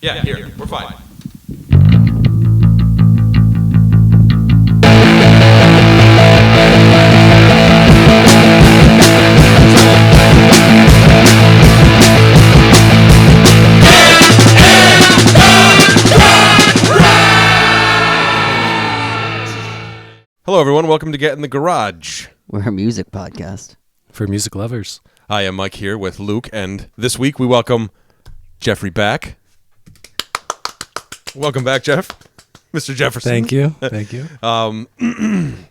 Yeah, here. We're fine. Hello, everyone. Welcome to Get in the Garage. We're a music podcast. For music lovers. I am Mike here with Luke, and this week we welcome Jeffrey back. Welcome back, Jeff. Mr. Jefferson. Thank you. Thank you.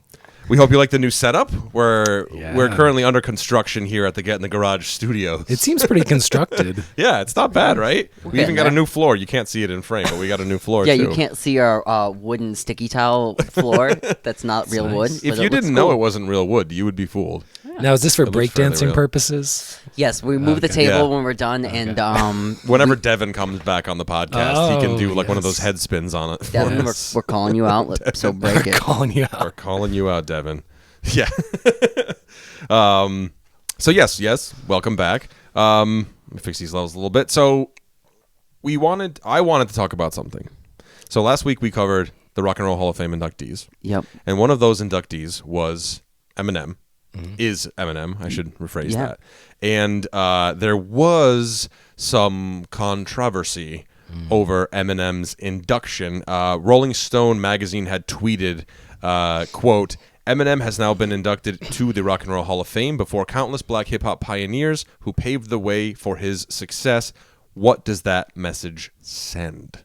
We hope you like the new setup. We're Yeah. currently under construction here at the Get in the Garage studios. It seems pretty constructed. Yeah, it's not bad, right? We even getting got a there. new floor. You can't see it in frame, but we got a new floor, Yeah, too. you can't see our wooden sticky towel floor. That's not real nice. wood. If but you it looks didn't know cool. it wasn't real wood, you would be fooled. Now, is this for It looks fairly breakdancing real. purposes? Yes, we move the Okay. table Yeah. when we're done, and Whenever Devin comes back on the podcast, he can Oh, do like one of those yes. head spins on it. Devin, Yes. we're calling you out. So break We're it. calling you We're out. calling you out, Devin. Yeah. So yes, welcome back. Let me fix these levels a little bit. So I wanted to talk about something. So last week we covered the Rock and Roll Hall of Fame inductees. Yep. And one of those inductees was Eminem. Is Eminem, I should rephrase Yeah. that. And there was some controversy over Eminem's induction. Rolling Stone magazine had tweeted, quote, Eminem has now been inducted to the Rock and Roll Hall of Fame before countless black hip-hop pioneers who paved the way for his success. What does that message send?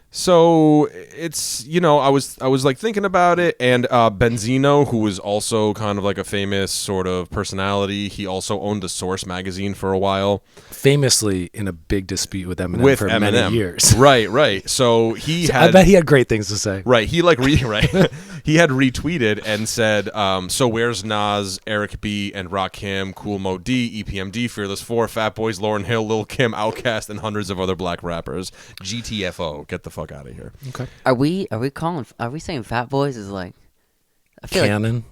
So it's, I was like thinking about it, and Benzino, who was also kind of like a famous sort of personality, he also owned the Source magazine for a while. Famously in a big dispute with Eminem With for Eminem. many years. Right. So he had I bet he had great things to say. Right, he like he had retweeted and said, "So where's Nas, Eric B, and Rakim, Kool Mo D, EPMD, Fearless 4, Fat Boys, Lauryn Hill, Lil Kim, Outkast, and hundreds of other black rappers? GTFO, get the fuck out of here." Okay. Are we saying Fat Boys is like? I feel Canon.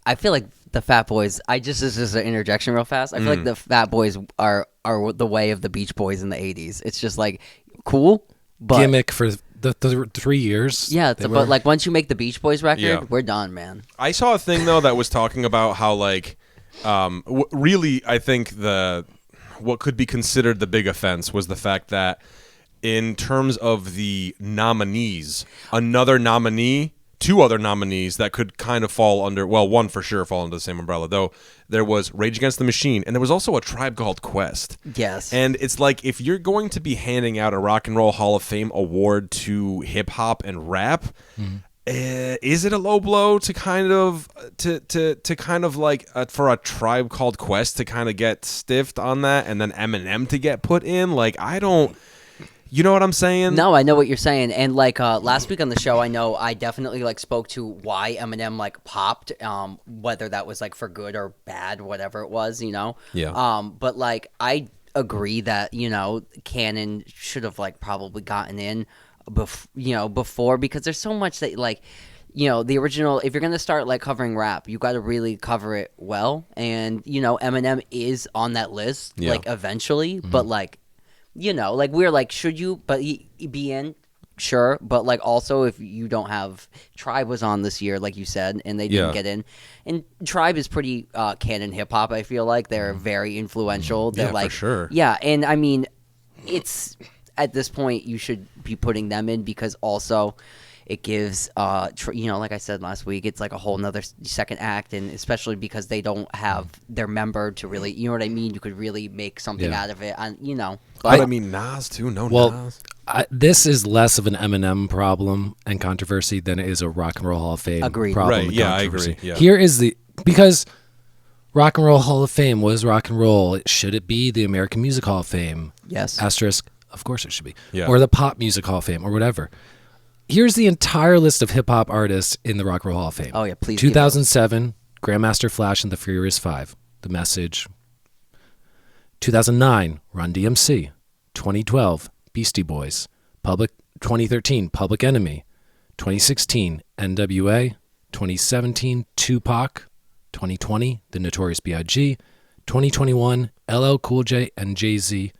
I feel like the Fat Boys. This is an interjection real fast. I feel like the Fat Boys are the way of the Beach Boys in the '80s. It's just like cool, but Gimmick for the 3 years. yeah. they But were. like once you make the Beach Boys record, Yeah. we're done, man. I saw a thing though that was talking about how like, really, I think what could be considered the big offense was the fact that in terms of the nominees, two other nominees that could kind of fall under, well, one for sure fall under the same umbrella, though there was Rage Against the Machine, and there was also a Tribe Called Quest. Yes. And it's like, if you're going to be handing out a Rock and Roll Hall of Fame award to hip hop and rap, is it a low blow to kind of like for a Tribe Called Quest to kind of get stiffed on that, and then Eminem to get put in? Like, I don't. You know what I'm saying? No, I know what you're saying, and like last week on the show, I know I definitely like spoke to why Eminem like popped, whether that was like for good or bad, whatever it was, Yeah. But like I agree that Canon should have like probably gotten in, before, because there's so much that like. The original, if you're going to start like covering rap, you got to really cover it well. And, Eminem is on that list, Yeah. like eventually, but like, like we're like, should you he be in? Sure. But like also if you don't have, Tribe was on this year, like you said, and they didn't Yeah. get in. And Tribe is pretty canon hip hop, I feel like. They're very influential. They're Yeah, for like, sure. Yeah. And I mean, it's at this point you should be putting them in because also it gives, like I said last week, it's like a whole nother second act, and especially because they don't have their member to really, you know what I mean? You could really make something Yeah. out of it, But I mean, Nas too. No, Well, Nas. This is less of an Eminem problem and controversy than it is a Rock and Roll Hall of Fame Agreed. problem. Right, and yeah, I controversy. agree, yeah. Here is because Rock and Roll Hall of Fame was rock and roll. Should it be the American Music Hall of Fame? Yes. Asterisk, of course it should be. Yeah. Or the Pop Music Hall of Fame or whatever. Here's the entire list of hip hop artists in the Rock and Roll Hall of Fame. Oh, yeah, please give it. 2007, Grandmaster Flash and the Furious Five, The Message. 2009, Run DMC. 2012, Beastie Boys. 2013, Public Enemy. 2016, NWA. 2017, Tupac. 2020, The Notorious B.I.G. 2021, LL Cool J and Jay-Z.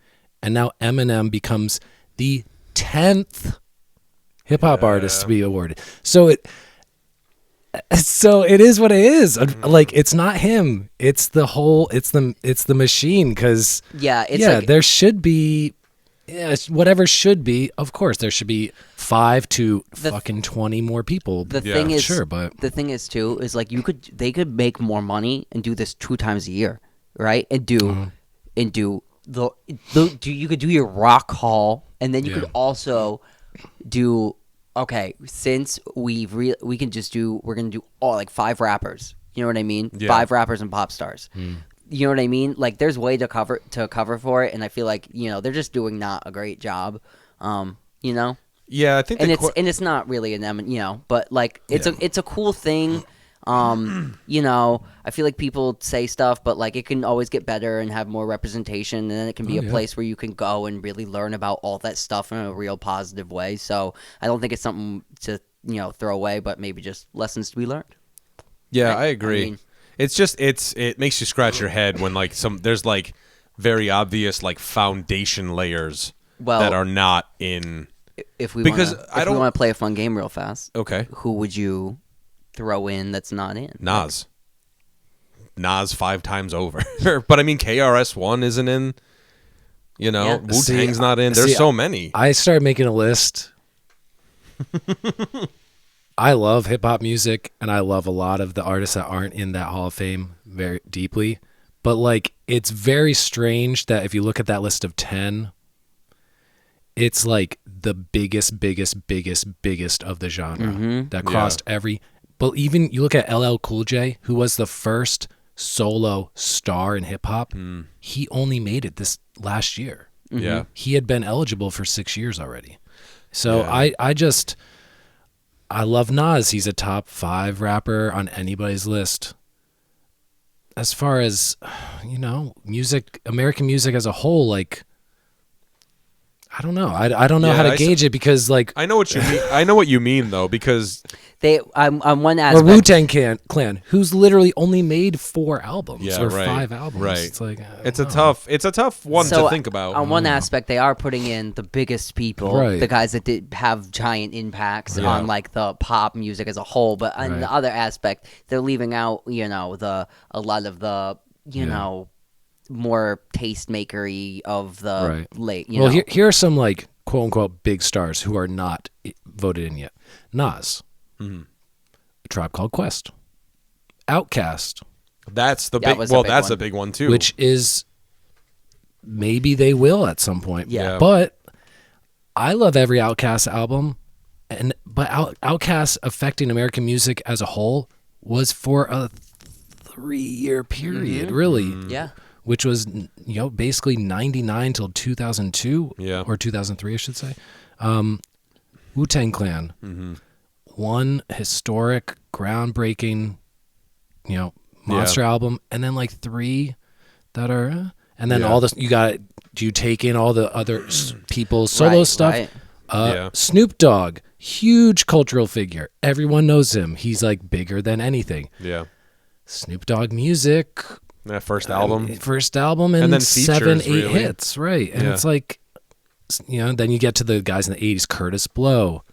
and now Eminem becomes the 10th hip hop artist to be awarded. So it is what it is. Like, it's not him. It's the machine. Because there should be. Whatever should be, of course, there should be 5 to fucking 20 more people. The thing is, sure, but the thing is too, is like they could make more money and do this 2 times a year, right? And do you could do your rock hall, and then you could also do, okay, since we can just do, we're gonna do all like 5 rappers. You know what I mean? Yeah. 5 rappers and pop stars. You know what I mean? Like, there's way to cover for it, and I feel like, you know, they're just doing not a great job. You know? Yeah, I think, and it's not really an you know, but like it's a cool thing. You know, I feel like people say stuff, but like it can always get better and have more representation, and then it can be a place where you can go and really learn about all that stuff in a real positive way. So I don't think it's something to, you know, throw away, but maybe just lessons to be learned. Yeah, Right? I agree. I mean, it's just it makes you scratch your head when like there's like very obvious like foundation layers that are not in. If we want to play a fun game real fast, okay, who would you throw in that's not in? Nas 5 times over. But I mean, KRS-One isn't in. You know, Wu-Tang's not in. There's so many. I started making a list. I love hip hop music, and I love a lot of the artists that aren't in that Hall of Fame very deeply. But like, it's very strange that if you look at that list of 10, it's like the biggest of the genre that crossed every. But even you look at LL Cool J, who was the first solo star in hip hop, he only made it this last year. Yeah, he had been eligible for 6 years already. So I love Nas. He's a top 5 rapper on anybody's list. As far as, you know, music, American music as a whole, like, I don't know. I don't know how to gauge it, because like I know what you mean. I know what you mean though, because on one aspect, or Wu-Tang Clan, who's literally only made 4 albums or 5 albums. Right. It's like it's a tough one to think about. On one aspect, they are putting in the biggest people, the guys that did have giant impacts on like the pop music as a whole. But on the other aspect, they're leaving out, you know, a lot of the, you know, more taste-makery of the late. You know. Here are some like quote unquote big stars who are not voted in yet. Nas, A Tribe Called Quest, Outkast. That's the big. Well, that's a big one too. Which is maybe they will at some point. Yeah. But I love every Outkast album, but Outkast affecting American music as a whole was for a 3-year period, really. Yeah. Which was, you know, basically 99 till 2002, or 2003, I should say. Wu-Tang Clan, one historic, groundbreaking, you know, monster album, and then like 3 that are, and then all this. Do you take in all the other people's solo stuff? Right. Snoop Dogg, huge cultural figure. Everyone knows him. He's like bigger than anything. Yeah. Snoop Dogg music. That first album, and then 7, 8 really. hits, right? And it's like, you know, then you get to the guys in the 80s, Curtis Blow.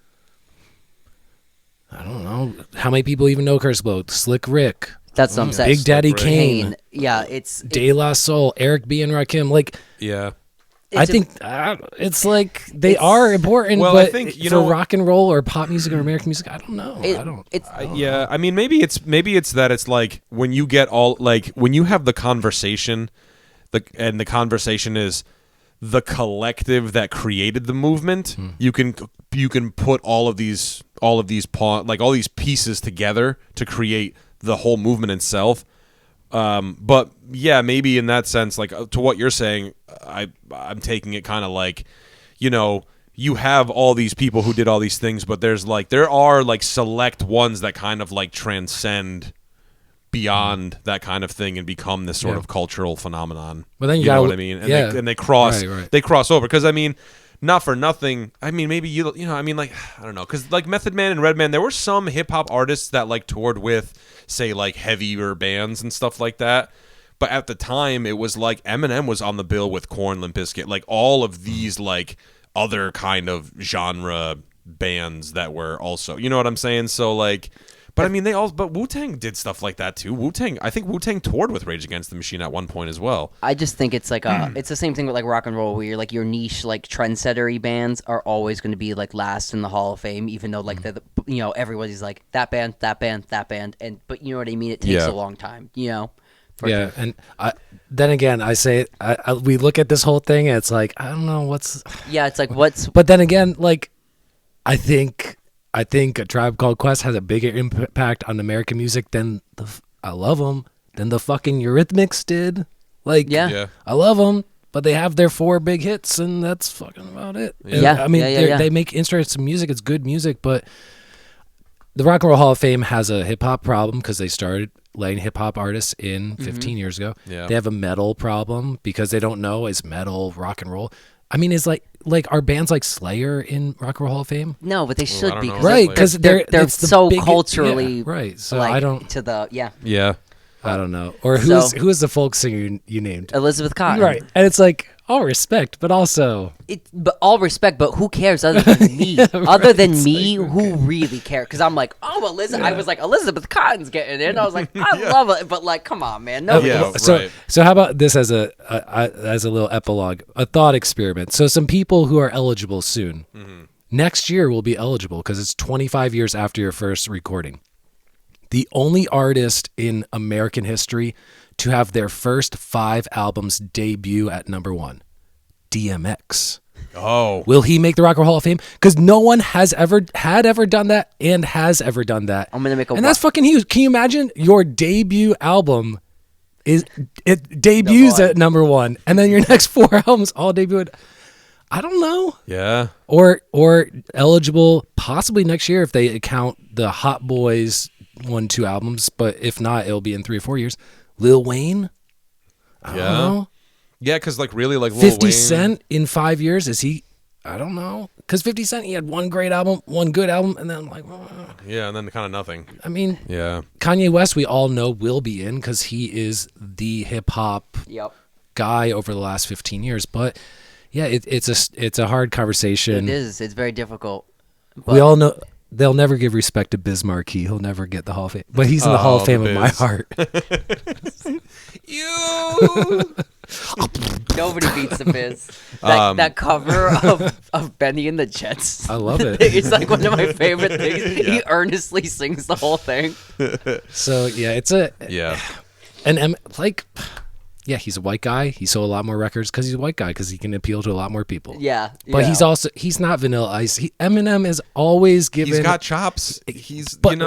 I don't know how many people even know Curtis Blow. Slick Rick. That's what I'm saying. Big Daddy Kane. Yeah, it's De La Soul, Eric B. and Rakim. Like, I think it's like they are important, well, but I think, for rock and roll or pop music or American music, I don't know. I mean, maybe it's that it's like when you get all like when you have the conversation, and the conversation is the collective that created the movement. You can put all of these pieces together to create the whole movement itself. But yeah, maybe in that sense, like to what you're saying, I'm taking it kind of like, you know, you have all these people who did all these things, but there are like select ones that kind of like transcend beyond that kind of thing and become this sort of cultural phenomenon. Well, then you know what I mean? And they cross over, because I mean, not for nothing. I mean, maybe you know, I mean, like, I don't know, because like Method Man and Redman, there were some hip hop artists that like toured with, say, like heavier bands and stuff like that. But at the time, it was like Eminem was on the bill with Korn, Limp Bizkit, like all of these like other kind of genre bands that were also, you know what I'm saying? So like, but I mean, but Wu-Tang did stuff like that too. I think Wu-Tang toured with Rage Against the Machine at one point as well. I just think it's like it's the same thing with like rock and roll, where you're like your niche, like trendsetter-y bands are always going to be like last in the Hall of Fame, even though like everybody's like that band, and but you know what I mean. It takes a long time, Yeah, and then again, I say we look at this whole thing, and it's like I don't know what's. Yeah, it's like what's. But then again, like I think A Tribe Called Quest has a bigger impact on American music than I love them than the fucking Eurythmics did. Like, yeah. I love them, but they have their 4 big hits, and that's fucking about it. Yeah, I mean, they make interesting music. It's good music, but the Rock and Roll Hall of Fame has a hip hop problem because they started letting hip hop artists in 15 years ago. Yeah. They have a metal problem because they don't know is metal rock and roll. I mean, is like are bands like Slayer in Rock and Roll Hall of Fame? No, but they should be, right? Because they're so culturally right. So like, I don't to the yeah. I don't know. Or who is the folk singer you named? Elizabeth Cotton, right? And it's like all respect, but also but all respect, but who cares other than me? Other than me, who really cares? Because I'm like, oh, Elizabeth. I was like, Elizabeth Cotton's getting in. I was like, I love it, but like, come on, man. No. So how about this as a little epilogue, a thought experiment? So some people who are eligible soon, next year will be eligible because it's 25 years after your first recording. The only artist in American history to have their first 5 albums debut at number 1, DMX. Oh. Will he make the Rock and Roll Hall of Fame? Because no one has ever done that and has ever done that. I'm gonna make a. And that's fucking huge. Can you imagine your debut album debuts at number 1, and then your next 4 albums all debut at, I don't know. Yeah. Or eligible possibly next year if they count the Hot Boys 1-2 albums, but if not, it'll be in 3 or 4 years. Lil Wayne. I don't know. Yeah, because like really like Lil 50 Wayne. Cent in 5 years, is he? I don't know. Because 50 Cent, he had 1 great album, 1 good album, and then like. Yeah, and then kind of nothing. I mean, yeah. Kanye West, we all know will be in because he is the hip hop guy over the last 15 years. But yeah, it's a hard conversation. It is. It's very difficult. We all know. They'll never give respect to Biz Markie. He'll never get the Hall of Fame. But he's in the Hall of Fame in my heart. Nobody beats the Biz. That cover of Benny and the Jets. I love it. It's like one of my favorite things. He earnestly sings the whole thing. So, yeah, it's a... Yeah. And, like... Yeah, he's a white guy. He sold a lot more records because he's a white guy because he can appeal to a lot more people. Yeah. But he's not Vanilla Ice. Eminem is always given... He's got chops. And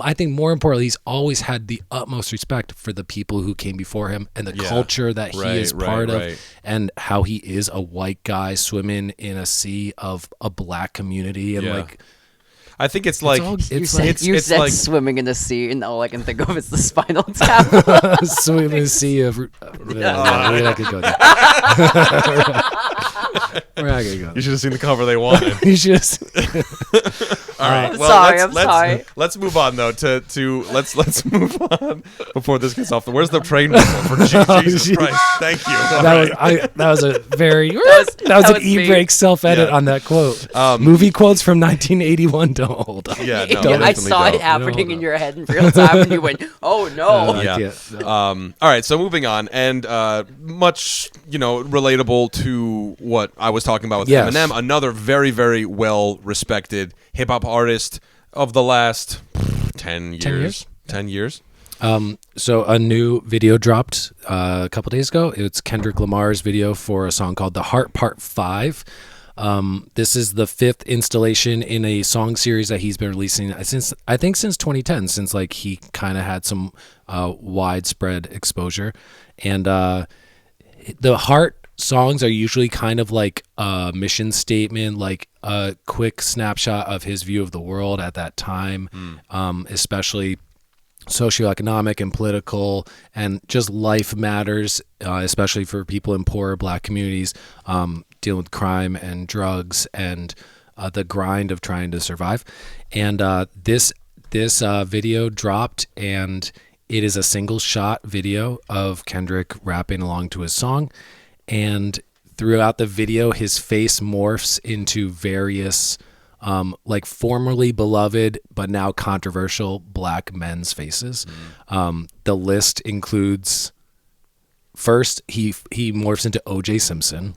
I think more importantly, he's always had the utmost respect for the people who came before him and the culture that he is part of and how he is a white guy swimming in a sea of a black community and like... I think it's like you said like swimming in the sea, and all I can think of is the Spinal Tap. Swimming in the sea of. We're not gonna go there. We're not gonna go. You should have seen the cover they wanted. You should. All right. Well, sorry. Let's move on though. Let's move on before this gets off. Where's the train whistle for Jesus Christ? Thank you. That was a very. that was an e-break self-edit on that quote. Movie quotes from 1981 don't hold up. Yeah, no, I saw it happening in your head in real time, and you went, "Oh no!" All right. So moving on, and much relatable to what I was talking about with Eminem, another very very well respected hip hop artist of the last 10 years. 10 years. So a new video dropped a couple days ago. It's Kendrick Lamar's video for a song called "The Heart Part 5." This is the 5th installation in a song series that he's been releasing since 2010, since like he kind of had some widespread exposure. And the Heart songs are usually kind of like a mission statement, like a quick snapshot of his view of the world at that time, especially socioeconomic and political and just life matters, especially for people in poorer black communities, dealing with crime and drugs and the grind of trying to survive. And this video dropped, and It is a single shot video of Kendrick rapping along to his song, and throughout the video, his face morphs into various like formerly beloved but now controversial black men's faces. The list includes, first he morphs into O.J. Simpson.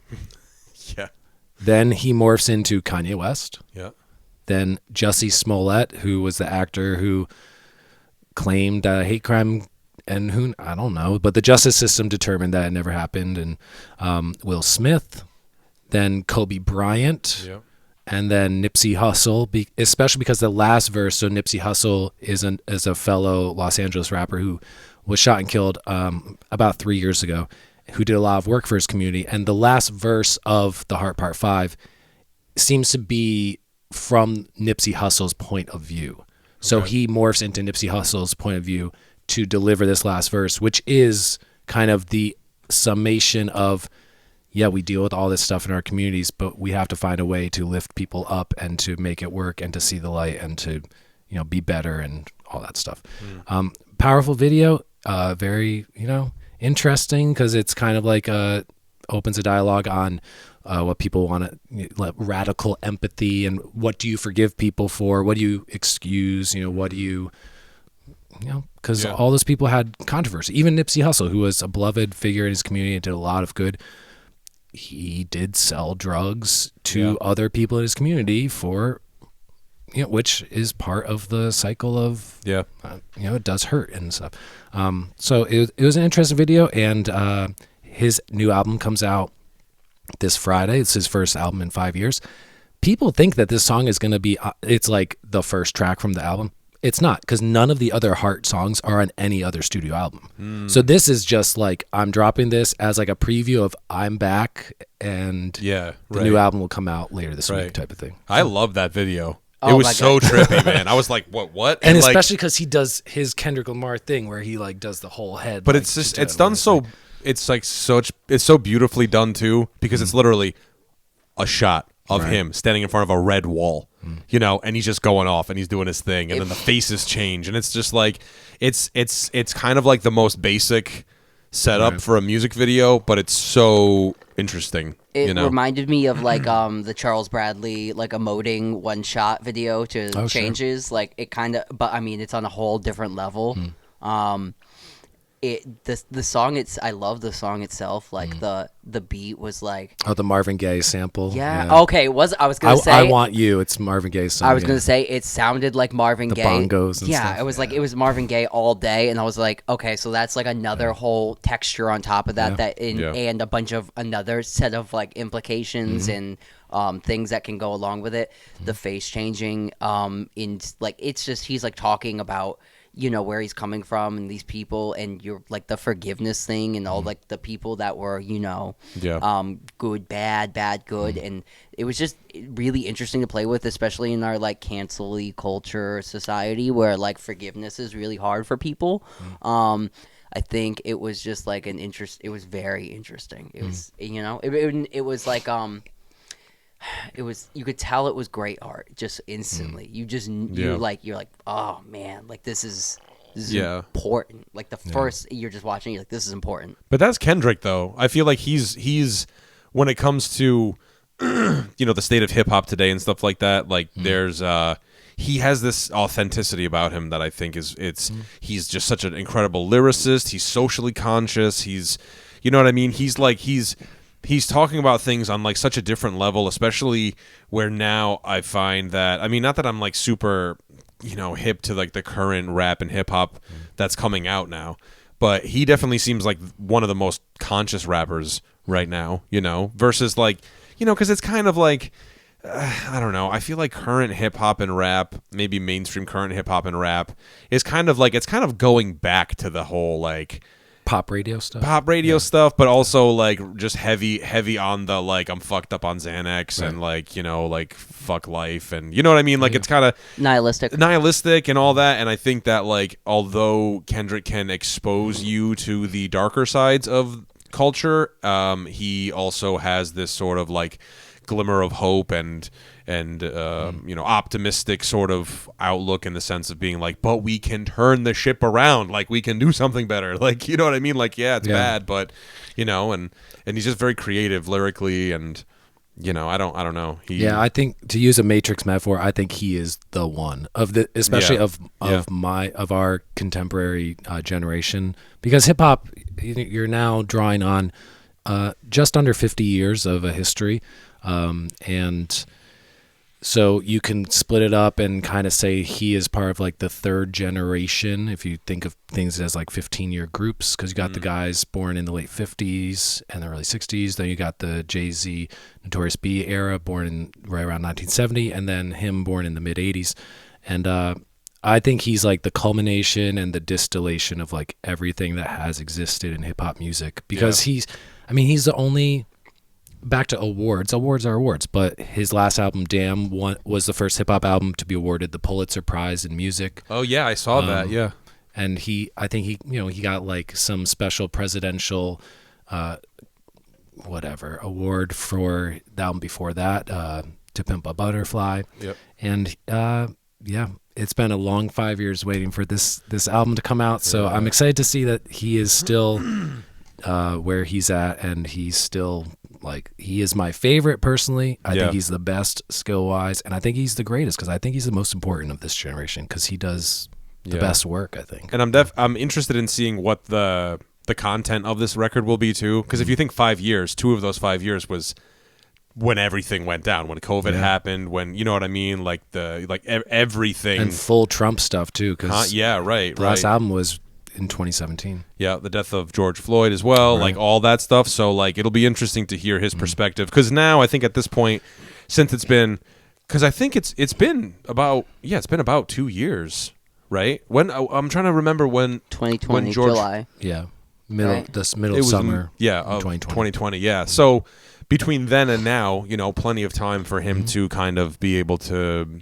Yeah. Then he morphs into Kanye West. Yeah. Then Jussie Smollett, who was the actor who claimed hate crime, and who, I don't know, but the justice system determined that it never happened. And Will Smith, then Kobe Bryant, Yep. and then Nipsey Hussle, especially because the last verse, so Nipsey Hussle is a fellow Los Angeles rapper who was shot and killed about 3 years ago, who did a lot of work for his community. And the last verse of The Heart Part 5 seems to be from Nipsey Hussle's point of view. So he morphs into Nipsey Hussle's point of view to deliver this last verse, which is kind of the summation of, yeah, we deal with all this stuff in our communities, but we have to find a way to lift people up and to make it work and to see the light and to, be better and all that stuff. Powerful video, very, interesting, because it's kind of like opens a dialogue on what people want to, radical empathy, and what do you forgive people for? What do you excuse? What do you, because all those people had controversy. Even Nipsey Hussle, who was a beloved figure in his community and did a lot of good, he did sell drugs to other people in his community for, which is part of the cycle of, it does hurt and stuff. So it was an interesting video, and his new album comes out this Friday. It's his first album in 5 years. People think that this song is going to be, it's like the first track from the album. It's not, because none of the other Heart songs are on any other studio album. So this is just like, I'm dropping this as like a preview of I'm back, and the new album will come out later this week type of thing. I love that video. It was so trippy, man. I was like, what? And especially because he does his Kendrick Lamar thing where he like does the whole head. But it's just, it's done so, it's like it's so beautifully done too, because it's literally a shot of him standing in front of a red wall, and he's just going off and he's doing his thing, and then the faces change, and it's just like, it's kind of like the most basic setup for a music video, but it's so interesting. It reminded me of like the Charles Bradley like emoting one shot video to changes. Sure. Like it kind of, but I mean it's on a whole different level. The song, I love the song itself. Like the beat was like the Marvin Gaye sample. Yeah. Okay. I was gonna say I Want You. It's Marvin Gaye's song. I was gonna say it sounded like Marvin Gaye. The bongos and stuff. Yeah. It was like it was Marvin Gaye all day, and I was like, okay, so that's like another whole texture on top of that. And a bunch of another set of like implications and things that can go along with it. The face changing. In like it's just he's like talking about, where he's coming from and these people, and you're like the forgiveness thing and all like the people that were, good, bad, good. And it was just really interesting to play with, especially in our like cancel-y culture society where like forgiveness is really hard for people. I think it was just like it was very interesting. It was, it was like, it was, you could tell it was great art just instantly. You just you're like, oh man, like this is important. Like the first you're just watching, you're like, this is important. But that's Kendrick though. I feel like he's when it comes to the state of hip hop today and stuff like that, like there's he has this authenticity about him that I think he's just such an incredible lyricist. He's socially conscious. He's, you know what I mean? He's talking about things on like such a different level, especially where now I find that, I mean, not that I'm like super, hip to like the current rap and hip hop that's coming out now, but he definitely seems like one of the most conscious rappers right now, versus like, because it's kind of like, I don't know. I feel like current hip hop and rap, maybe mainstream current hip hop and rap, is kind of like, it's kind of going back to the whole like pop radio stuff, but also like just heavy on the like I'm fucked up on Xanax and like like fuck life, and you know what I mean, like it's kind of nihilistic and all that. And I think that like although Kendrick can expose you to the darker sides of culture, he also has this sort of like glimmer of hope and optimistic sort of outlook in the sense of being like, but we can turn the ship around, like we can do something better, like, you know what I mean, like, yeah, it's bad, but and he's just very creative lyrically, and I don't know. I think, to use a Matrix metaphor, I think he is the one of the, especially of our contemporary generation, because hip hop, you're now drawing on just under 50 years of a history, and so you can split it up and kind of say he is part of like the third generation, if you think of things as like 15-year groups, because you got the guys born in the late 50s and the early 60s, then you got the Jay-Z Notorious B era born in right around 1970, and then him born in the mid 80s. And I think he's like the culmination and the distillation of like everything that has existed in hip hop music, because he's the only, back to awards are awards, but his last album, Damn, was the first hip hop album to be awarded the Pulitzer Prize in music. Oh yeah, I saw that. Yeah. And I think he got like some special presidential award for the album before that, To Pimp a Butterfly. Yep. And it's been a long 5 years waiting for this album to come out, so I'm excited to see that he is still where he's at, and he's still, like, he is my favorite personally. I think he's the best skill-wise, and I think he's the greatest, because I think he's the most important of this generation, because he does the best work, I think. And I'm interested in seeing what the content of this record will be too, because if you think 5 years, 2 of those 5 years was when everything went down, when COVID happened, when, you know what I mean, like everything, and full Trump stuff too, because the last album was in 2017. Yeah, the death of George Floyd as well, like all that stuff. So like it'll be interesting to hear his perspective, because now I think at this point, since it's been, because I think it's been about 2 years, right? When I'm trying to remember when 2020 when George, July. Yeah, middle of summer. Of 2020. Yeah, so between then and now, plenty of time for him to kind of be able to,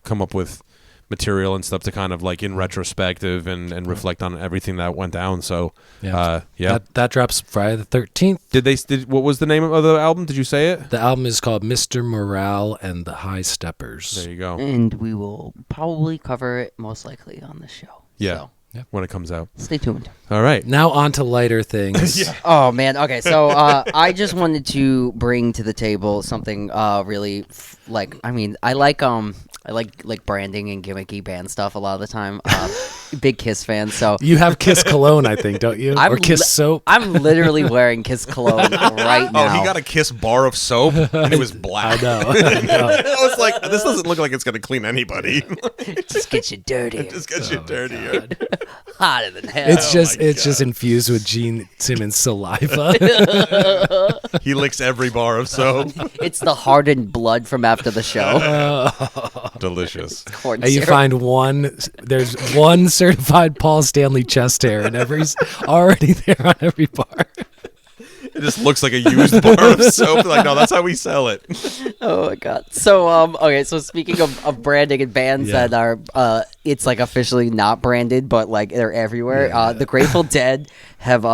come up with material and stuff to kind of like in retrospective and reflect on everything that went down. So that drops Friday the 13th. What was the name of the album? Did you say it? The album is called Mr. Morale and the High Steppers. There you go. And we will probably cover it most likely on the show. Yeah. So. Yep. When it comes out. Stay tuned. All right. Now on to lighter things. Oh, man. Okay, so I just wanted to bring to the table something really, I like branding and gimmicky band stuff a lot of the time. Big Kiss fan, so... You have Kiss cologne, I think, don't you? Or Kiss soap? I'm literally wearing Kiss cologne right now. Oh, he got a Kiss bar of soap, and it was black. I know. I was like, this doesn't look like it's going to clean anybody. Just get you dirty. It just gets you dirtier. Hotter than hell. It's just infused with Gene Simmons saliva. He licks every bar of soap. It's the hardened blood from after the show. Delicious. And you find there's one certified Paul Stanley chest hair, and he's already there on every bar. It just looks like a used bar of soap. Like, no, that's how we sell it. Oh my god. So okay, so speaking of branding and bands that are it's like officially not branded, but like they're everywhere. The Grateful Dead have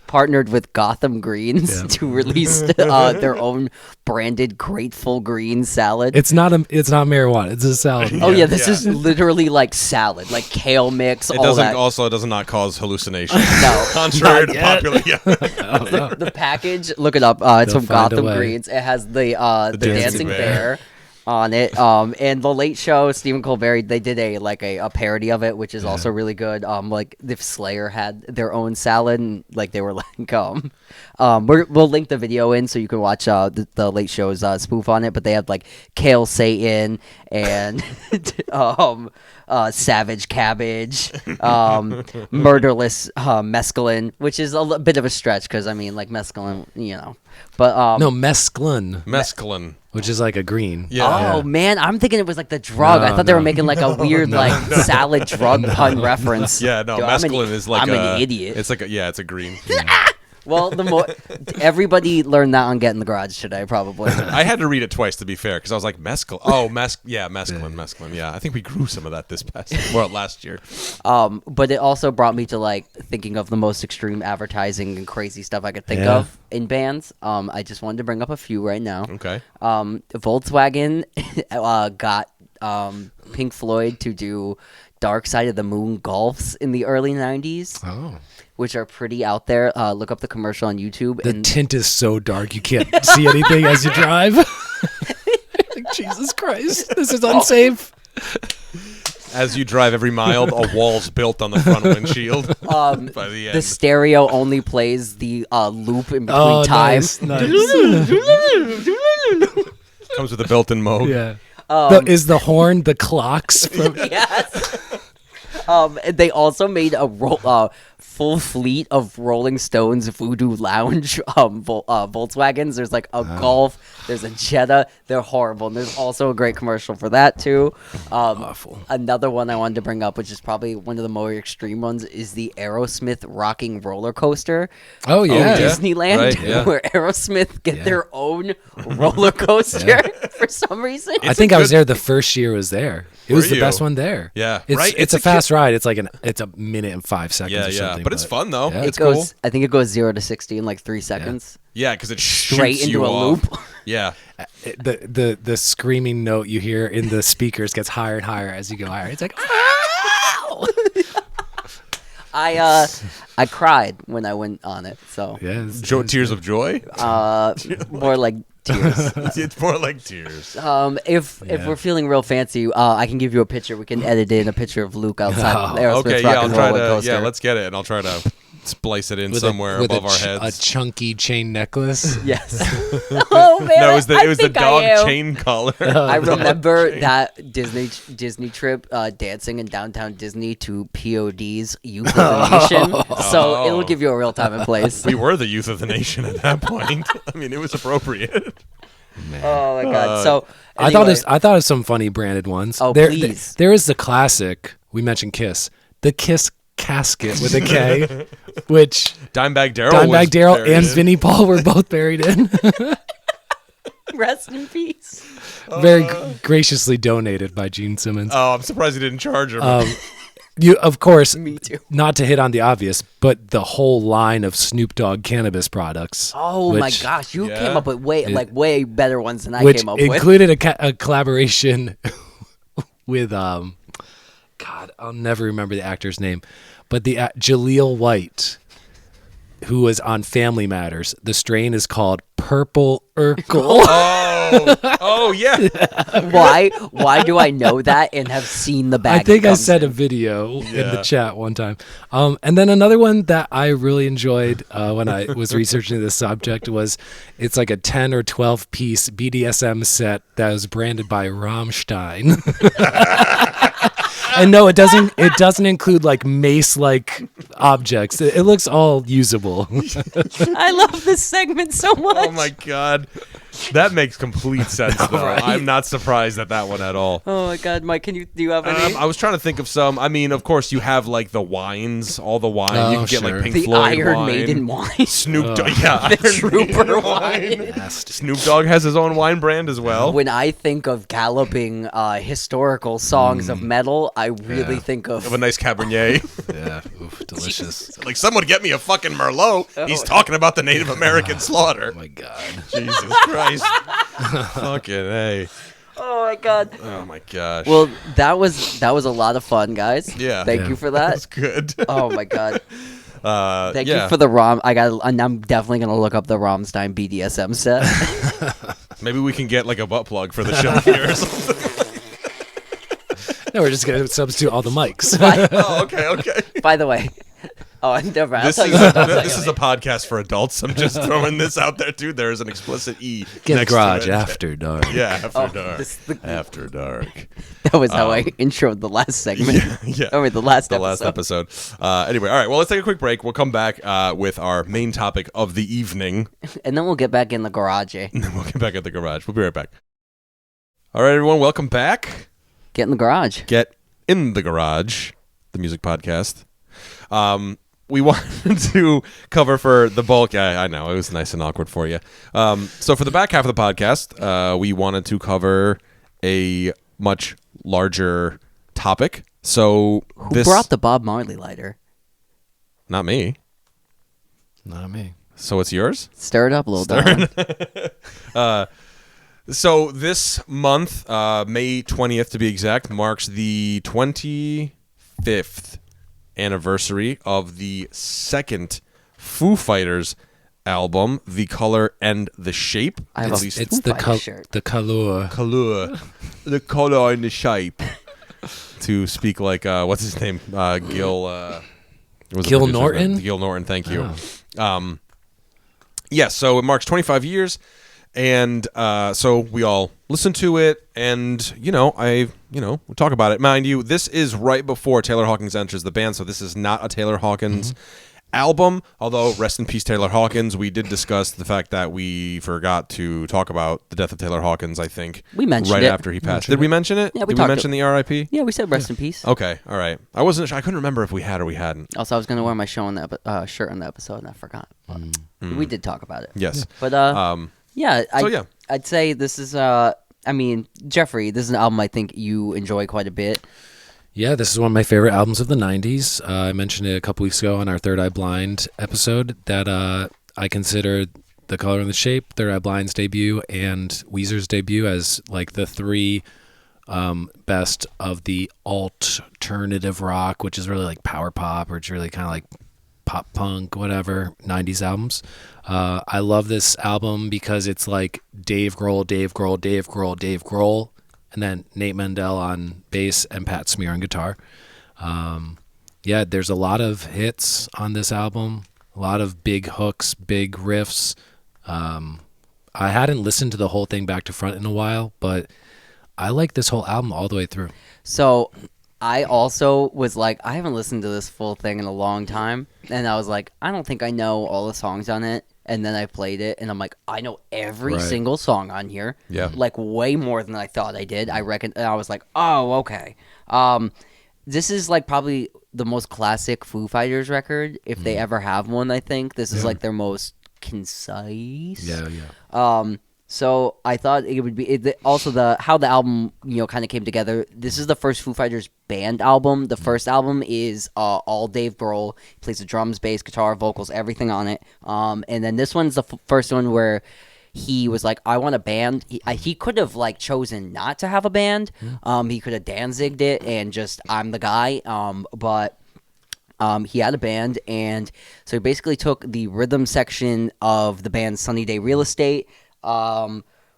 partnered with Gotham Greens to release their own branded Grateful Green salad. It's not marijuana. It's a salad. Oh yeah, this is literally like salad, like kale mix. It all that. Also, it does not cause hallucinations. No, contrary to popular. The package. Look it up. It's from Gotham Greens. It has the dancing bear on it. And the Late Show, Stephen Colbert, they did a parody of it, which is also really good. Like if Slayer had their own salad, and like they were like we'll link the video in so you can watch the Late Show's spoof on it. But they have like kale Satan and savage cabbage, murderless mescaline, which is a bit of a stretch because I mean like mescaline, but no, mescaline, which is like a green. Yeah. Oh man, I'm thinking it was like the drug. I thought they were making like a weird like salad drug pun reference. Yeah, no, mescaline is like I'm an idiot. It's like it's a green. Well, the more everybody learned that on Get in the Garage today, probably. I had to read it twice to be fair, because I was like, mescaline. Oh, mescaline. Yeah, I think we grew some of that last year. But it also brought me to like thinking of the most extreme advertising and crazy stuff I could think of in bands. I just wanted to bring up a few right now. Okay. Volkswagen got Pink Floyd to do Dark Side of the Moon golfs in the early 90s. Oh. Which are pretty out there. Look up the commercial on YouTube. The tint is so dark you can't see anything as you drive. Like, Jesus Christ, this is unsafe. As you drive every mile, a wall's built on the front windshield. By the end, the stereo only plays the loop in between time. Nice. Comes with a built-in mode. Yeah. Is the horn the clocks? From- Yes. They also made a full fleet of Rolling Stones Voodoo Lounge Volkswagens. There's like a Golf, there's a Jetta. They're horrible, and there's also a great commercial for that too. Awful. Another one I wanted to bring up, which is probably one of the more extreme ones, is the Aerosmith rocking roller coaster. Oh yeah, in Disneyland, Right, yeah. where Aerosmith get their own roller coaster for some reason. I think I was there the first year I was there. It was the best one there. Yeah, it's, right? It's a fast ride. It's like it's a minute and 5 seconds. Yeah, or yeah. something, But it's fun though. Yeah. It's It goes. cool. I think it goes 0 to 60 in like 3 seconds. Yeah, because it Straight shoots into you a off. loop. Yeah. The screaming note you hear in the speakers gets higher and higher as you go higher. It's like, ow! I cried when I went on it. So Yeah, Tears of joy. more like tears. It's more like tears. If we're feeling real fancy, I can give you a picture. We can edit in a picture of Luke outside Aerosmith's Okay, rock yeah, I'll and try roller to. coaster. Yeah, let's get it, and I'll try to splice it in with somewhere with above our a heads. chunky chain necklace. Yes. Oh man, No, it was the I dog am. chain collar. I remember that Disney trip, dancing in downtown Disney to POD's Youth of the Nation. So it'll give you a real time and place. We were the youth of the nation at that point. I mean, it was appropriate. Oh my god! So I thought of some funny branded ones. Oh, please. There is the classic. We mentioned Kiss. The Kiss casket with a K, which Dimebag Darrell and Vinnie Paul were both buried in. rest in peace. Very graciously donated by Gene Simmons. Oh, I'm surprised he didn't charge him. You, of course, Me too. not to hit on the obvious, but the whole line of Snoop Dogg cannabis products. Oh my which- gosh, you Yeah. came up with way better ones than I which came up with. included a collaboration with God, I'll never remember the actor's name, but the Jaleel White, who was on Family Matters. The strain is called Purple Urkel. Oh yeah. Why do I know that and have seen the bag? I think it I comes said in? a video in Yeah. the chat one time. And then another one that I really enjoyed when I was researching this subject was it's like a 10 or 12 piece BDSM set that was branded by Rammstein. And no, it doesn't include like mace like objects. It looks all usable. I love this segment so much. Oh my god. That makes complete sense though. Right. I'm not surprised at that one at all. Oh my god, Mike, do you have any? I was trying to think of some. I mean, of course, you have like the wines, all the wine. Oh, you can get sure. like Pink The Floyd Iron wine, Maiden wine. Snoop Dogg. Yeah, Iron Trooper Maiden wine. Snoop Dogg has his own wine brand as well. When I think of galloping historical songs of metal, I really Yeah. think Of a nice Cabernet. Yeah, oof, delicious. Like, someone get me a fucking Merlot. He's talking about the Native American slaughter. Oh my God. Jesus Christ. Fucking A. Oh my god. Oh my gosh. Well, that was a lot of fun, guys. Yeah. Thank Yeah. you for that's that. good. Oh my god. Thank yeah. you for the and I'm definitely gonna look up the Rammstein BDSM set. Maybe we can get like a butt plug for the show here or something. No, we're just gonna substitute all the mics. Oh, okay. By the way, never mind. I'll This tell is you what, I'll tell this you is a podcast for adults. I'm just throwing this out there too. There is an explicit E. Get in the next to garage it. after dark. Yeah, after dark. this is the- After dark. That was how I introed the last segment. Yeah. I mean, the last The episode. last episode. Anyway, all right. Well, let's take a quick break. We'll come back with our main topic of the evening. And then we'll get back in the garage. And then we'll get back at the garage. We'll be right back. All right, everyone. Welcome back. Get in the garage. Get in the garage, the music podcast. we wanted to cover for the bulk. I know it was nice and awkward for you. So for the back half of the podcast, we wanted to cover a much larger topic. So Who brought the Bob Marley lighter? Not me. Not me. So it's yours? Stir it up a little, Don. So this month, May 20th to be exact, marks the 25th anniversary of the second Foo Fighters album, The Color and the Shape. I have a It's Foo Fighters shirt. the color. The color and the shape. To speak like, what's his name? Gil. Was the Gil producer's Norton? name? Gil Norton, thank you. Oh. Yes, so it marks 25 years. And so we all listen to it, and we'll talk about it. Mind you, this is right before Taylor Hawkins enters the band, so this is not a Taylor Hawkins album. Although, rest in peace, Taylor Hawkins. We did discuss the fact that we forgot to talk about the death of Taylor Hawkins. I think We mentioned right it. after he passed. Did we mention it? Yeah, we did we talked mention the R.I.P.? Yeah, we said rest in peace. Okay, all right. I couldn't remember if we had or we hadn't. Also, I was going to wear my show on the shirt on the episode, and I forgot. But we did talk about it. Yes. But Yeah. I'd say this is Jeffrey, this is an album I think you enjoy quite a bit. Yeah, this is one of my favorite albums of the 90s. I mentioned it a couple weeks ago on our Third Eye Blind episode that I consider The Color and the Shape, Third Eye Blind's debut, and Weezer's debut as like the three best of the alternative rock, which is really like power pop, or it's really kind of like pop punk, whatever, 90s albums. I love this album because it's like Dave Grohl, and then Nate Mendel on bass and Pat Smear on guitar. There's a lot of hits on this album, a lot of big hooks, big riffs. I hadn't listened to the whole thing back to front in a while, but I like this whole album all the way through. So I also was like, I haven't listened to this full thing in a long time. And I was like, I don't think I know all the songs on it. And then I played it, and I'm like, I know every single song on here. Yeah. Like, way more than I thought I did. I reckon. And I was like, oh, okay. This is, like, probably the most classic Foo Fighters record, if they ever have one, I think. This is, like, their most concise. Yeah. So I thought it would be also how the album kind of came together. This is the first Foo Fighters band album. The first album is all Dave Grohl. He plays the drums, bass, guitar, vocals, everything on it. And then this one's the first one where he was like, I want a band. He could have like chosen not to have a band. He could have Danzigged it and just I'm the guy. But he had a band, and so he basically took the rhythm section of the band Sunny Day Real Estate.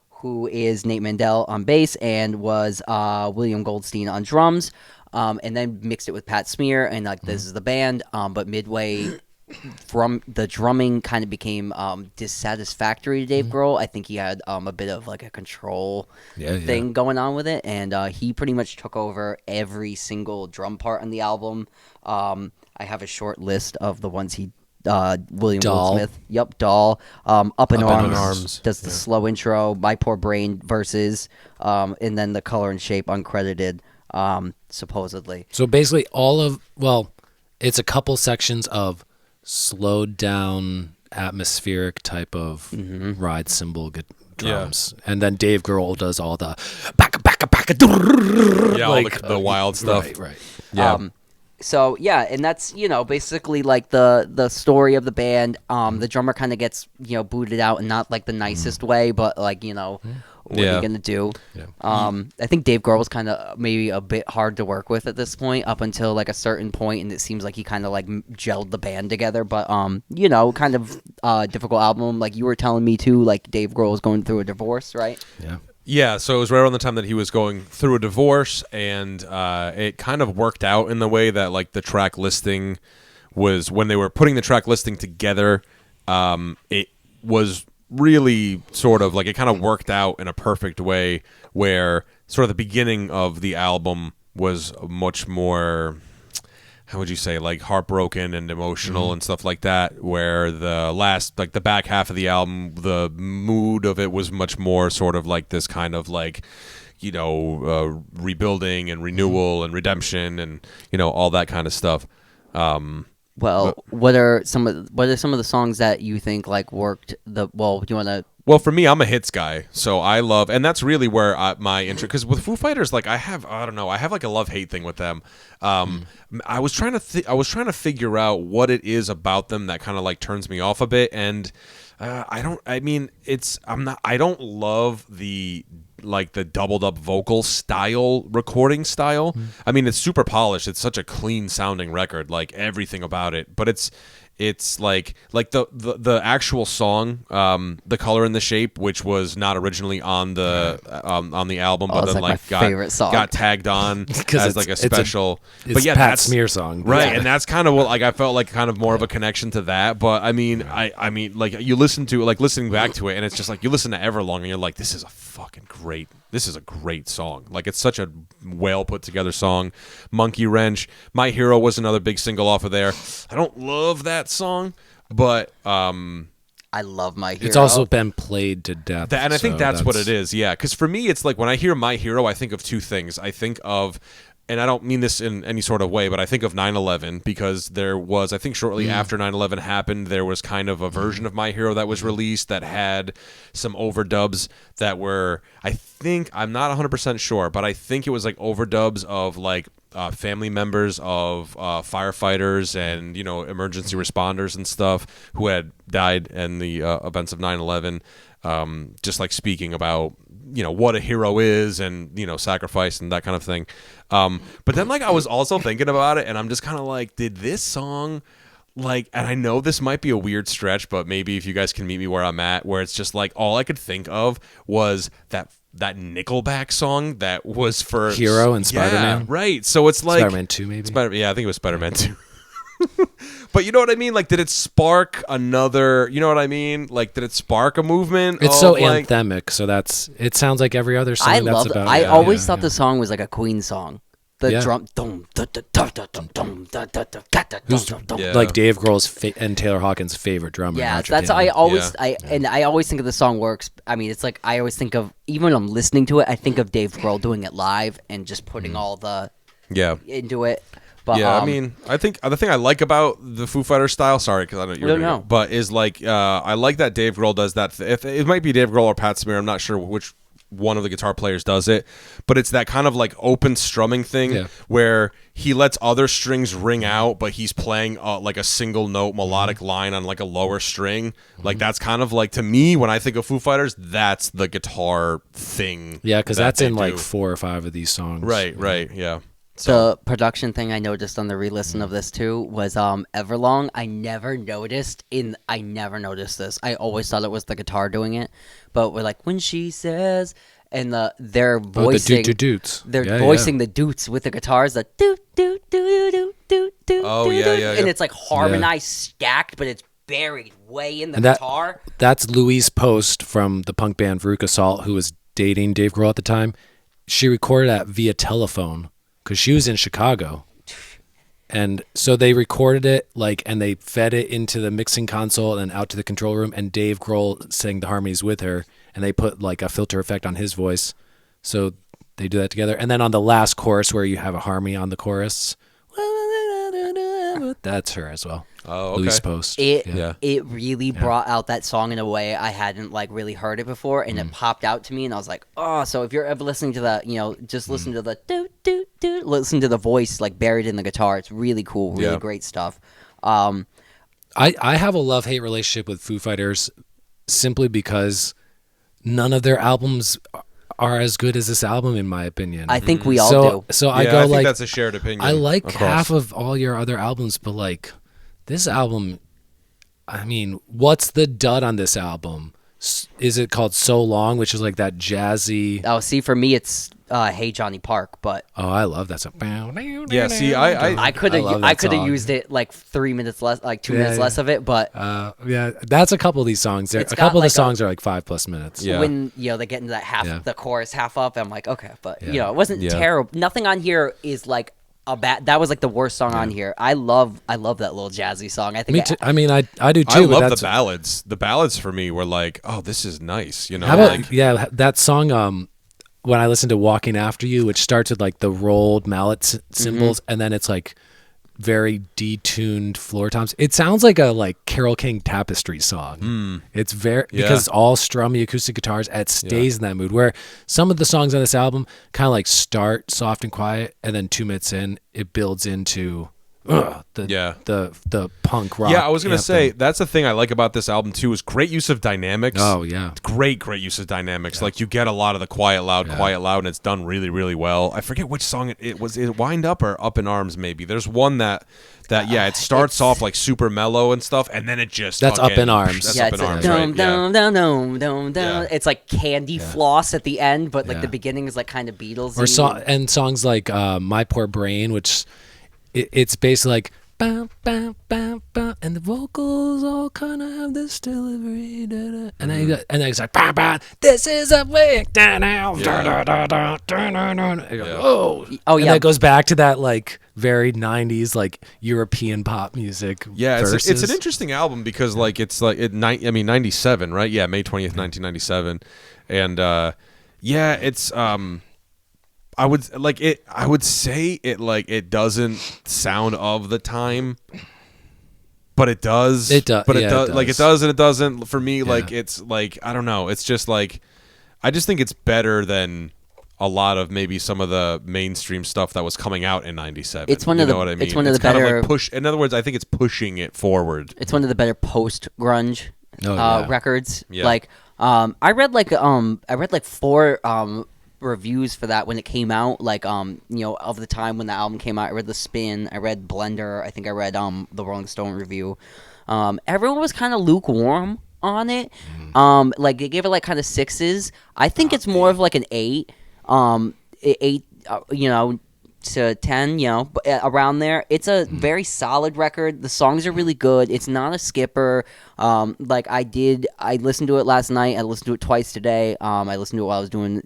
Who is Nate Mendel on bass and was William Goldstein on drums, and then mixed it with Pat Smear, and like this is the band. But midway from the drumming kind of became dissatisfactory to Dave Grohl. I think he had a bit of like a control thing going on with it, and he pretty much took over every single drum part on the album. I have a short list of the ones he William Goldsmith. Yep, Doll. Up in Arms does the slow intro, My Poor Brain verses, and then The Color and Shape uncredited, supposedly. So basically it's a couple sections of slowed down atmospheric type of ride cymbal drums. And then Dave Grohl does all the backa like, all the wild stuff. Right. Yeah. So yeah, and that's basically like the story of the band. The drummer kind of gets booted out in not like the nicest way, but like what are you gonna do? Yeah. I think Dave Grohl was kind of maybe a bit hard to work with at this point, up until like a certain point, and it seems like he kind of like gelled the band together. But kind of difficult album. Like you were telling me too, like Dave Grohl was going through a divorce, right? Yeah. Yeah, so it was right around the time that he was going through a divorce, and it kind of worked out in the way that like the track listing was, when they were putting the track listing together, it was really sort of like, it kind of worked out in a perfect way where sort of the beginning of the album was much more, how would you say, like heartbroken and emotional and stuff like that, where the last, like the back half of the album, the mood of it was much more sort of like this kind of like, rebuilding and renewal and redemption and, all that kind of stuff. Well, what are some of the songs that you think like worked do you want to? Well, for me, I'm a hits guy, so I love, and that's really where my interest. Because with Foo Fighters, like I don't know, I have like a love-hate thing with them. I was trying to figure out what it is about them that kind of like turns me off a bit, and I don't love the doubled up vocal style, recording style. I mean, it's super polished. It's such a clean sounding record, like everything about it. But it's like the actual song, The Color and the Shape, which was not originally on the album, but then like my favorite song. Got tagged on as like a special. But yeah, Pat Smear song, right? And that's kind of what like I felt like kind of more of a connection to that. But I mean, I mean, like you listen to listening back to it, and it's just like you listen to Everlong, and you're like, this is a great song. Like it's such a well put together song. Monkey Wrench, My Hero was another big single off of there. I don't love that song, but I love My Hero. It's also been played to death, and I think that's what it is. Yeah, because for me, it's like when I hear My Hero, I think of two things. I think of, and I don't mean this in any sort of way, but I think of 9/11 because there was, I think shortly after 9/11 happened, there was kind of a version of My Hero that was released that had some overdubs that were, I'm not 100% sure, but I think it was like overdubs of like family members of firefighters and, emergency responders and stuff who had died in the events of 9/11, just like speaking about, what a hero is and, sacrifice and that kind of thing. But then like I was also thinking about it and I'm just kind of like, did this song like, and I know this might be a weird stretch, but maybe if you guys can meet me where I'm at, where it's just like all I could think of was that Nickelback song that was for Hero and Spider-Man. Yeah, right. So it's like Spider-Man 2 maybe. I think it was Spider-Man 2. But you know what I mean? Like, did it spark another? You know what I mean? Like, did it spark a movement? It's so anthemic. So it sounds like every other song. I always thought the song was like a Queen song. The drum, like Dave Grohl's and Taylor Hawkins' favorite drummer. Yeah, Patrick that's Hanlon. I always think of the song works. I mean, it's like I always think of, even when I'm listening to it, I think of Dave Grohl doing it live and just putting all the into it. But, I mean, I think the thing I like about the Foo Fighters style, sorry, because I don't know, but is like I like that Dave Grohl does that. If it might be Dave Grohl or Pat Smear, I'm not sure which one of the guitar players does it, but it's that kind of like open strumming thing where he lets other strings ring out, but he's playing like a single note melodic line on like a lower string. Like that's kind of like, to me, when I think of Foo Fighters, that's the guitar thing. Yeah, because that's in like 4 or 5 of these songs. Right, yeah. The production thing I noticed on the re-listen of this too was Everlong. I never noticed this. I always thought it was the guitar doing it, but we're like, when she says, and they're voicing the doots. They're voicing the doots with the guitars, the doot doot doot doot doot doot. Oh yeah. And it's like harmonized, stacked, but it's buried way in the guitar. That's Louise Post from the punk band Veruca Salt, who was dating Dave Grohl at the time. She recorded that via telephone, because she was in Chicago. And so they recorded it, and they fed it into the mixing console and out to the control room, and Dave Grohl sang the harmonies with her, and they put like a filter effect on his voice. So they do that together. And then on the last chorus where you have a harmony on the chorus, that's her as well. Oh, okay. Louise Post. It really brought out that song in a way I hadn't really heard it before, and it popped out to me, and I was like, oh, so if you're ever listening to the, just listen to the doot doot doot, listen to the voice buried in the guitar. It's really cool, really great stuff. I have a love-hate relationship with Foo Fighters simply because none of their albums are as good as this album, in my opinion. I think we all do. So I go, I think that's a shared opinion. I like half of all your other albums, but this album, I mean, what's the dud on this album? Is it called So Long, which is like that jazzy? Oh, see, for me, it's Hey Johnny Park, but I love that song. Yeah, see, I could have used it 3 minutes less, 2 minutes less of it, but that's a couple of these songs. A couple of the songs are 5+ minutes. Yeah. When they get into that half, the chorus half up, I'm like, okay, but it wasn't terrible. Nothing on here is that was the worst song on here. I love that little jazzy song. I think. Me too. I mean, I do too. I love the ballads. The ballads for me were like, oh, this is nice. How about that song? When I listened to "Walking After You," which starts with the rolled mallet cymbals, and then it's very detuned floor toms. It sounds like a Carole King Tapestry song. It's very because it's all strummy acoustic guitars. It stays in that mood. Where some of the songs on this album kind of like start soft and quiet, and then 2 minutes in, it builds into the punk rock. Yeah, I was gonna anthem. say that's the thing I like about this album too is great use of dynamics. Oh yeah, great use of dynamics. Like you get a lot of the quiet loud, and it's done really, really well. I forget which song it was. It Wind Up or Up in Arms maybe. There's one that it starts off like super mellow and stuff, and then it just that's Up in Arms. That's yeah, Up in Arms. Right? It's like Candy Floss at the end, but like the beginning is like kind of Beatles. And songs like My Poor Brain, which it's basically like bam, bam, bam, bam, and the vocals all kind of have this delivery, and then it's like bam, bam, this is a way down now, and it goes back to that like very 90s like European pop music. Yeah, it's an interesting album because like it's like 97, right? Yeah, May 20th, 1997, and it's I would say it doesn't sound of the time, but it does. It does. But it does. Like it does and it doesn't. For me, like it's like I don't know. It's just like I just think it's better than a lot of maybe some of the mainstream stuff that was coming out in 97. It's one of the what I mean? It's one of the better kind of like push. In other words, I think it's pushing it forward. It's one of the better post grunge records. Yeah. Like I read like 4 reviews for that when it came out, like of the time when the album came out. I read The Spin, I read Blender, I think I read the Rolling Stone review. Everyone was kind of lukewarm on it. Like they gave it like kind of 6s. I think it's more of like an 8, 8 to 10, but around there. It's a very solid record. The songs are really good. It's not a skipper. I listened to it last night. I listened to it twice today. I listened to it while I was doing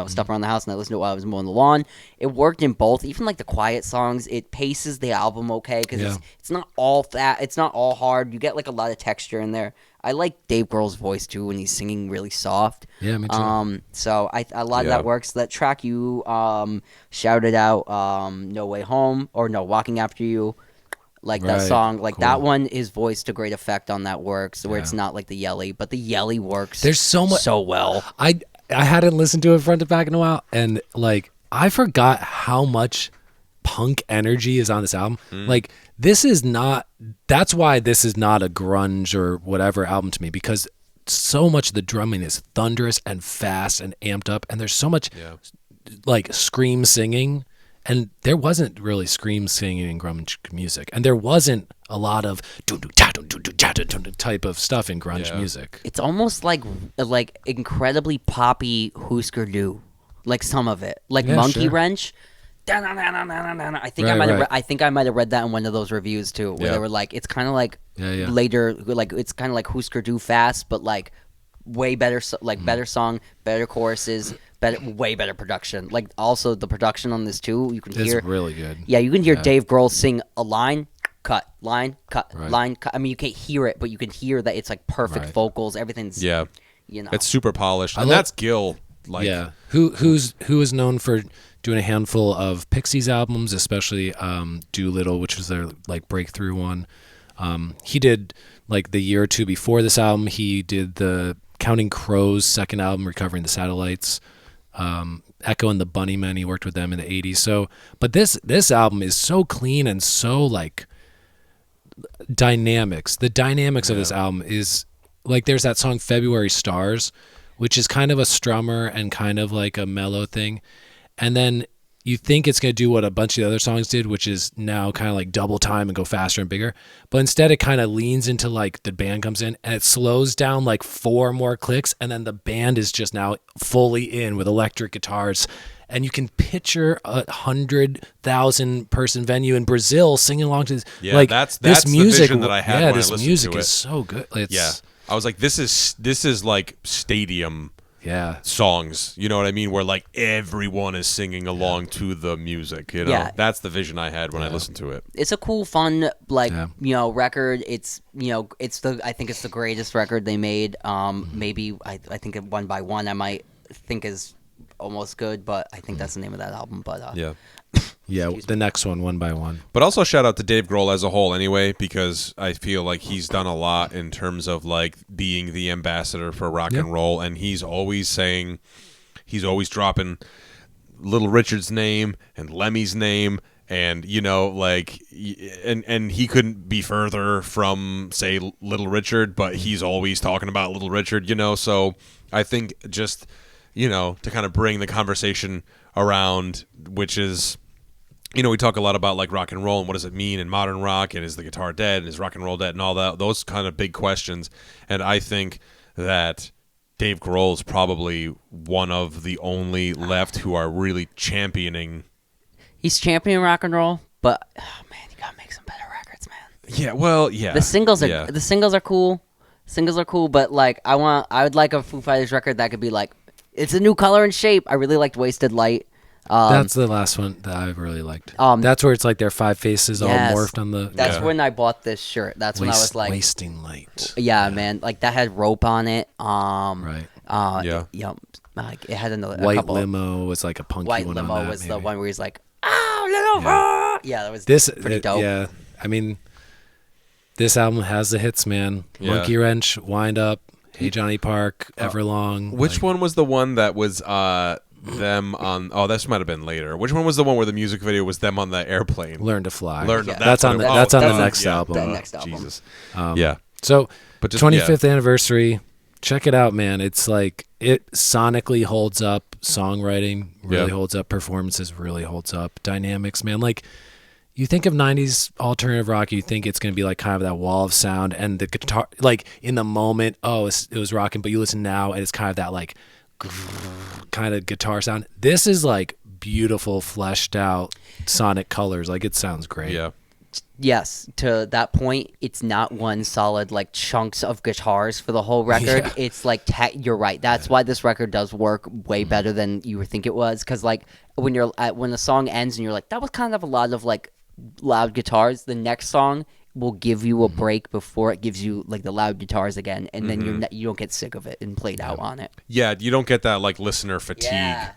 stuff around the house, and I listened to it while I was mowing the lawn. It worked in both. Even like the quiet songs, it paces the album okay because it's not all that. It's not all hard. You get like a lot of texture in there. I like Dave Grohl's voice too when he's singing really soft. Yeah, me too. So a lot of that works. That track you shouted out, "No Way Home" or "No Walking After You," like that song, like that one is voiced to great effect on that works. Where it's not like the yelly, but the yelly works. There's so much so well. I hadn't listened to it front to back in a while, and like I forgot how much punk energy is on this album. Like this is not. That's why this is not a grunge or whatever album to me, because so much of the drumming is thunderous and fast and amped up, and there's so much like scream singing, and there wasn't really scream singing in grunge music, and there wasn't a lot of type of stuff in grunge music. It's almost like incredibly poppy Husker Du, like some of it, like Monkey Wrench. I think I might have read that in one of those reviews too, where they were like, it's kind of like later, like it's kind of like Husker Du fast, but like way better, better song, better choruses, way better production. Like also the production on this too, you can hear it's really good. Yeah, you can hear Dave Grohl sing a line, cut, line, cut, line, cut. I mean, you can't hear it, but you can hear that it's like perfect vocals. Everything's it's super polished, and that's Gil. Like who is known for doing a handful of Pixies albums, especially Doolittle, which was their like breakthrough one. He did like the year or two before this album, he did the Counting Crows second album, Recovering the Satellites. Echo and the Bunnymen, he worked with them in the 80s. So, but this album is so clean and so like dynamics. The dynamics of this album is like, there's that song February Stars, which is kind of a strummer and kind of like a mellow thing. And then you think it's going to do what a bunch of the other songs did, which is now kind of like double time and go faster and bigger. But instead it kind of leans into like the band comes in and it slows down like 4 more clicks. And then the band is just now fully in with electric guitars. And you can picture 100,000 person venue in Brazil singing along to this. Yeah, like, that's this music, the vision that I had when I listened to it. This music is so good. I was like, this is like stadium songs, you know what I mean, where like everyone is singing along to the music, that's the vision I had when I listened to it. It's a cool, fun, record. It's I think it's the greatest record they made. Maybe I think it One by One I might think is almost good, but I think that's the name of that album. But Yeah, the next one by one. But also shout out to Dave Grohl as a whole anyway, because I feel like he's done a lot in terms of like being the ambassador for rock and roll, and he's always dropping Little Richard's name and Lemmy's name, and like, and he couldn't be further from, say, Little Richard, but he's always talking about Little Richard, so I think just to kind of bring the conversation around, which is, we talk a lot about like rock and roll and what does it mean in modern rock, and is the guitar dead, and is rock and roll dead, and all that, those kind of big questions. And I think that Dave Grohl is probably one of the only left who are really championing. He's championing rock and roll, but man, you gotta make some better records, man. Yeah, well, yeah. The singles are cool. Singles are cool, but like I would like a Foo Fighters record that could be like, it's a new color and shape. I really liked Wasted Light. That's the last one that I really liked. That's where it's like their 5 faces all morphed on the. That's when I bought this shirt. That's when I was like, Wasting Light. Yeah, man, like that had rope on it. Right. Like it had White Limo was like a punky White one. Limo on that, was maybe. the one where he's like, "Oh, little yeah, that was pretty dope." Yeah, I mean, this album has the hits, man. Monkey Wrench, Wind Up, Hey Johnny Park, Everlong. Which one was the one that was them on? Oh, this might have been later. Which one was the one where the music video was them on the airplane? Learn to Fly. That's on the next album. The next album. Jesus. So, but 25th anniversary. Check it out, man. It's like it sonically holds up. Songwriting really holds up. Performances really holds up. Dynamics, man. Like you think of 90s alternative rock, you think it's going to be like kind of that wall of sound and the guitar, like in the moment, it was rocking, but you listen now and it's kind of that like kind of guitar sound. This is like beautiful, fleshed out sonic colors. Like it sounds great. Yeah. Yes, to that point, it's not one solid like chunks of guitars for the whole record. It's like you're right. That's why this record does work way better than you would think it was. Because like when the song ends and you're like, that was kind of a lot of like loud guitars. The next song will give you a break before it gives you like the loud guitars again, and then you don't get sick of it and played out on it. Yeah, you don't get that like listener fatigue. Yeah.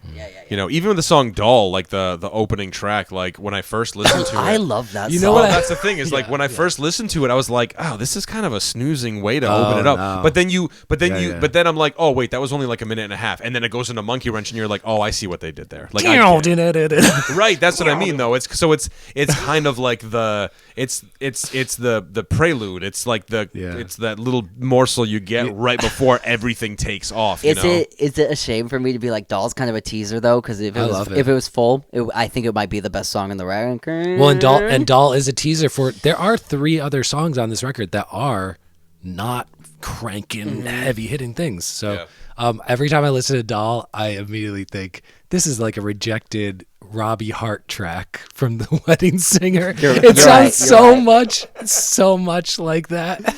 Even with the song "Doll," like the opening track, like when I first listened to it, I love that. You know what? That's the thing is like when I first listened to it, I was like, oh, this is kind of a snoozing way to open it up. No. But then I'm like, oh wait, that was only like a minute and a half, and then it goes into Monkey Wrench, and you're like, oh, I see what they did there. Like, right? That's what I mean, though. It's kind of like it's the prelude. It's like it's that little morsel you get right before everything takes off. Is it a shame for me to be like, Doll's kind of a teaser though? Because if it was full, I think it might be the best song in the record. Well, and Doll is a teaser for. There are 3 other songs on this record that are not cranking, heavy hitting things. So every time I listen to Doll, I immediately think this is like a rejected Robbie Hart track from The Wedding Singer. It sounds so much like that.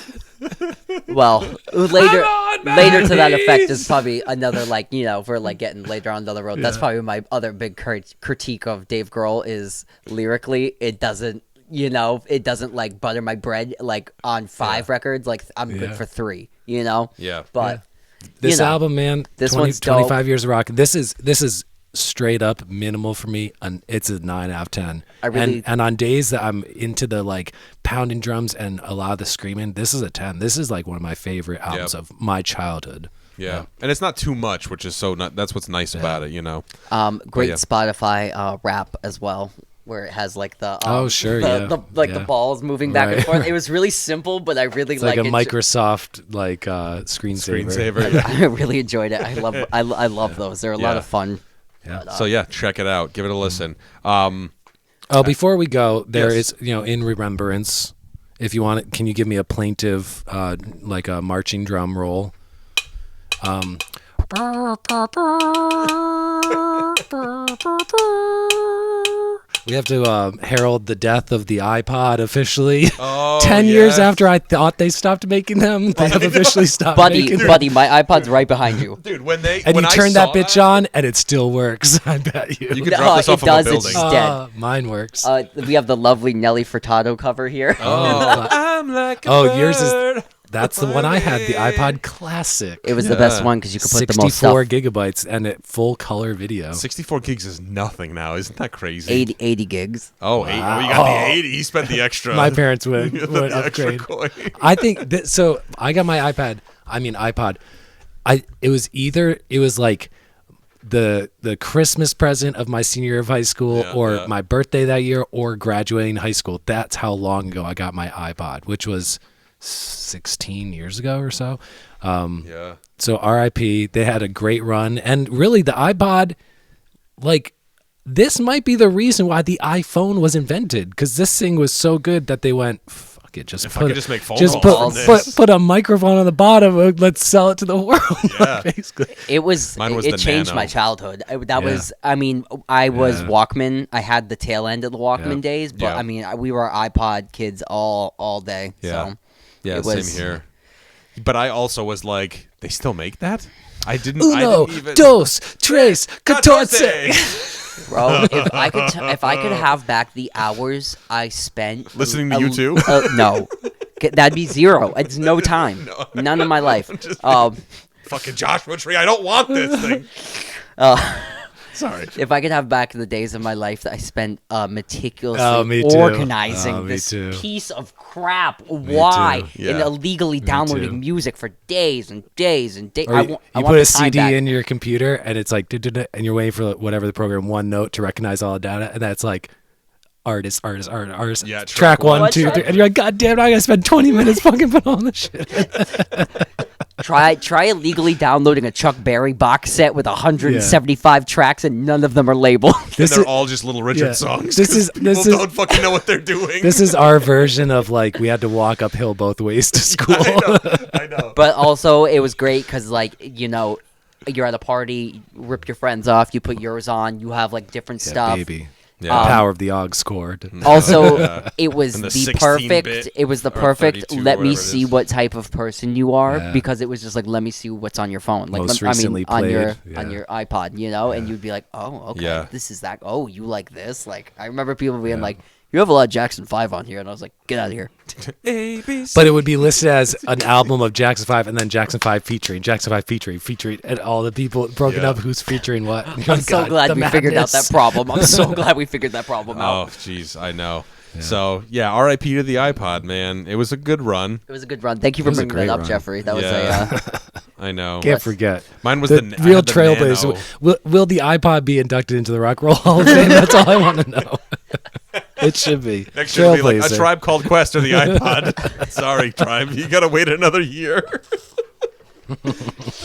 Well, later to that effect is probably another if we're like getting later on down the road. That's probably my other big critique of Dave Grohl is lyrically it doesn't like butter my bread like on 5 records. Like I'm good for 3. But this album, man, this one's 25 years of rock. This is straight up minimal for me, and it's a 9 out of 10. And on days that I'm into the like pounding drums and a lot of the screaming, this is a 10. This is like one of my favorite albums of my childhood. Yeah, and it's not too much, which is that's what's nice about it, Great Spotify rap as well, where it has like the the balls moving back and forth. It was really simple, but I really it's like a Microsoft like screensaver. I really enjoyed it. I love those. They're a lot of fun. Yeah. So check it out. Give it a listen. Before we go, there is in remembrance. If you want it, can you give me a plaintive like a marching drum roll? We have to herald the death of the iPod officially. 10 years after I thought they stopped making them, they have officially stopped making them. Buddy, my iPod's right behind you. Dude, you turn that bitch on, and it still works, I bet you. You can drop this off of a building. It's dead. Mine works. We have the lovely Nelly Furtado cover here. I'm like a bird. Yours is... That's the one I had, the iPod Classic. It was the best one because you could put the most stuff. 64 gigabytes and a full color video. 64 gigs is nothing now. Isn't that crazy? 80 gigs. Oh, wow. Oh, you got the 80. He spent the extra. My parents would upgrade. I think that, so I got my iPod. It was like the Christmas present of my senior year of high school, or my birthday that year, or graduating high school. That's how long ago I got my iPod, which was 16 years ago or so. So RIP. They had a great run, and really the iPod, like, this might be the reason why the iPhone was invented, because this thing was so good that they went, fuck it, if I could just make phone calls. Put a microphone on the bottom. Let's sell it to the world. Yeah, basically. It changed my childhood. I was Walkman. I had the tail end of the Walkman days, but I mean, we were iPod kids all day. Yeah, so yeah, same here. But I also was like, they still make that? I didn't. Uno, dos, tres, catorce. Bro, if I could have back the hours I spent listening to you too, no, that'd be zero. It's no time, none of my life. Fucking Joshua Tree, I don't want this thing. Sorry. If I could have back the days of my life that I spent meticulously organizing this piece of crap, and illegally downloading music for days and days and days. You put a CD in your computer, and it's like, and you're waiting for whatever the program, one note to recognize all the data, and that's like artist. Yeah, track 1, 2, 3, and you're like, God damn it, I gotta spend 20 minutes fucking putting all this shit. Try illegally downloading a Chuck Berry box set with 175 tracks, and none of them are labeled. They're all just Little Richard songs. People don't fucking know what they're doing. This is our version of, like, we had to walk uphill both ways to school. I know. But also, it was great because, like, you know, you're at a party, you rip your friends off, you put yours on, you have, like, different stuff. Baby. The power of the aux cord. Also, it was the perfect. 16-bit It was the perfect. Let me see is. what type of person you are, because it was just like, let me see what's on your phone, like Most recently played, on your iPod, you know, and you'd be like, oh, okay, this is that. Oh, you like this? Like, I remember people being like, you have a lot of Jackson 5 on here, and I was like, get out of here. But it would be listed as an album of Jackson 5, and then Jackson 5 featuring, and all the people broken up who's featuring what. I'm so glad we figured out that problem. I'm so glad we figured that problem out. Oh, jeez, I know. Yeah. So, RIP to the iPod, man. It was a good run. It was a good run. Thank you for bringing that up, Jeffrey. That was I know. Can't forget. Mine was the real trailblazer. Will the iPod be inducted into the Rock and Roll Hall of Fame? That's all I want to know. It should be. Next year will be like A Tribe Called Quest or the iPod. Sorry, Tribe. You got to wait another year.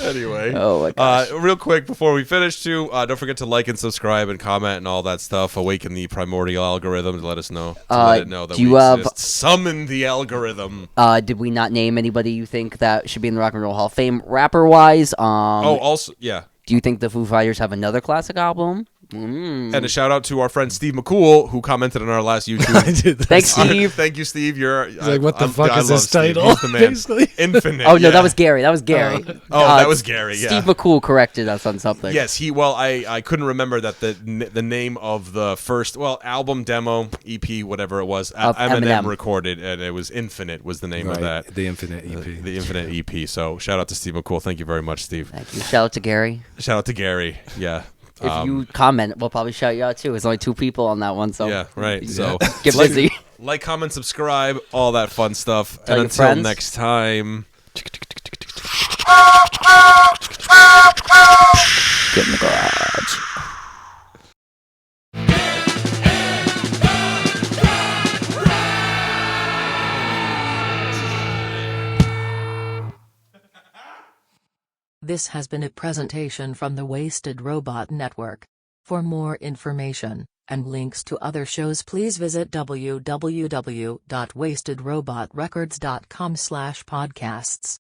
Anyway, my gosh. Real quick before we finish too, don't forget to like and subscribe and comment and all that stuff. Awaken the primordial algorithm to let us know. Let it know that we exist. Summon the algorithm. Did we not name anybody you think that should be in the Rock and Roll Hall of Fame rapper wise? Also, do you think the Foo Fighters have another classic album? And a shout out to our friend Steve McCool, who commented on our last YouTube. Thanks, Steve. Thank you, Steve. You're like, what the fuck is this title? He's the man. Basically. Infinite. Oh no, that was Gary. That was Gary. That was Gary. Yeah. Steve McCool corrected us on something. Yes, I couldn't remember that the name of the first album, demo, EP, whatever it was, Eminem recorded, and it was Infinite was the name of that. The Infinite EP. The Infinite EP. So shout out to Steve McCool. Thank you very much, Steve. Thank you. Shout out to Gary. Shout out to Gary. Yeah. If you comment, we'll probably shout you out too. There's only 2 people on that one, so yeah, right. So get busy. Like, comment, subscribe, all that fun stuff. Tell and until friends. next time. Get in the garage. This has been a presentation from the Wasted Robot Network. For more information and links to other shows, please visit www.wastedrobotrecords.com/podcasts.